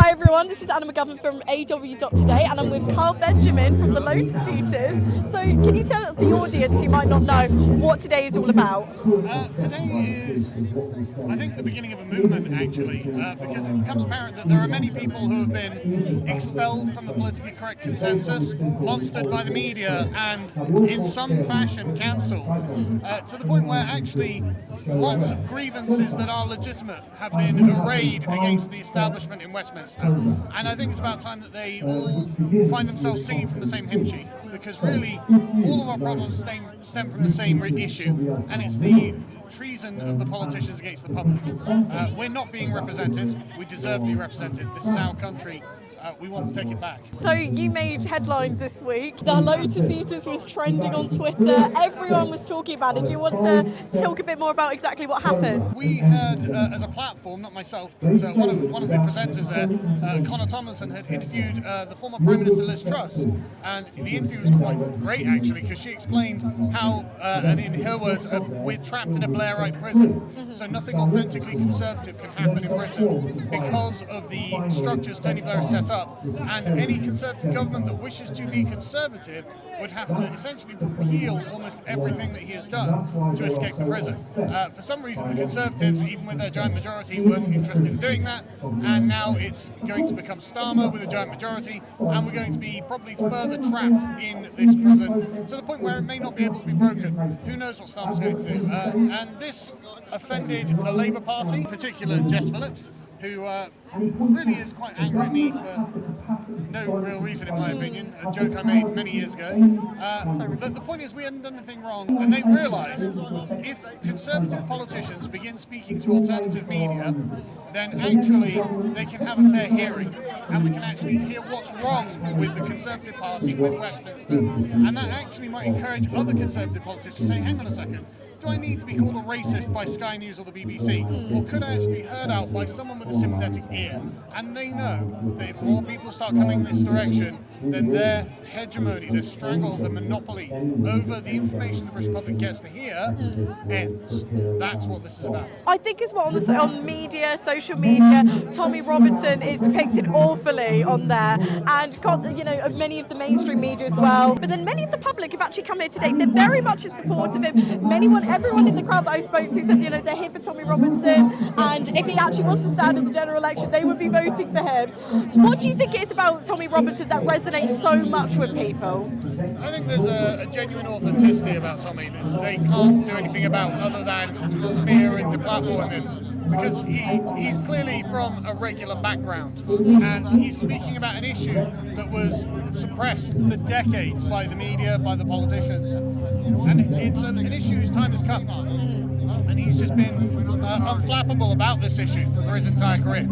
Hi everyone, this is Anna McGovern from AW.Today and I'm with Carl Benjamin from the Lotus Eaters. So can you tell the audience who might not know what today is all about? Today is, I think, the beginning of a movement actually, because it becomes apparent that there are many people who have been expelled from the politically correct consensus, monstered by the media and in some fashion cancelled, to the point where actually lots of grievances that are legitimate have been arrayed against the establishment in Westminster. And I think it's about time that they all find themselves singing from the same hymn sheet, because really all of our problems stem from the same issue, and it's the treason of the politicians against the public. We're not being represented. We deserve to be represented. This is our country. We want to take it back. So you made headlines this week. The Lotus Eaters was trending on Twitter. Everyone was talking about it. Do you want to talk a bit more about exactly what happened? We had, as a platform, not myself, but one of the presenters there, Connor Tomlinson, had interviewed the former Prime Minister Liz Truss, and the interview was quite great actually, because she explained how, and in her words, we're trapped in a Blairite prison, so nothing authentically conservative can happen in Britain because of the structures Tony Blair has set up. And any Conservative government that wishes to be conservative would have to essentially repeal almost everything that he has done to escape the prison. For some reason, the Conservatives, even with their giant majority, weren't interested in doing that, and now it's going to become Starmer with a giant majority, and we're going to be probably further trapped in this prison to the point where it may not be able to be broken. Who knows what Starmer's going to do? And this offended the Labour Party, in particular Jess Phillips, who really is quite angry at me for no real reason, in my opinion, a joke I made many years ago. But the point is, we hadn't done anything wrong, and they realise if Conservative politicians begin speaking to alternative media, then actually they can have a fair hearing, and we can actually hear what's wrong with the Conservative Party, with Westminster, and that actually might encourage other Conservative politicians to say, hang on a second, do I need to be called a racist by Sky News or the BBC? Or could I actually be heard out by someone with a sympathetic ear? And they know that if more people start coming in this direction, then their hegemony, their stranglehold, the monopoly over the information the British public gets to hear ends. That's what this is about. I think as well on media, social media, Tommy Robinson is depicted awfully on there, and many of the mainstream media as well. But then many of the public have actually come here today. They're very much in support of him. Everyone in the crowd that I spoke to said, they're here for Tommy Robinson, and if he actually was to stand in the general election, they would be voting for him. So what do you think it is about Tommy Robinson that resonates so much with people? I think there's a genuine authenticity about Tommy that they can't do anything about other than smear and deplatform him, because he's clearly from a regular background, and he's speaking about an issue that was suppressed for decades by the media, by the politicians, and it's an issue whose time has come, and he's just been unflappable about this issue for his entire career.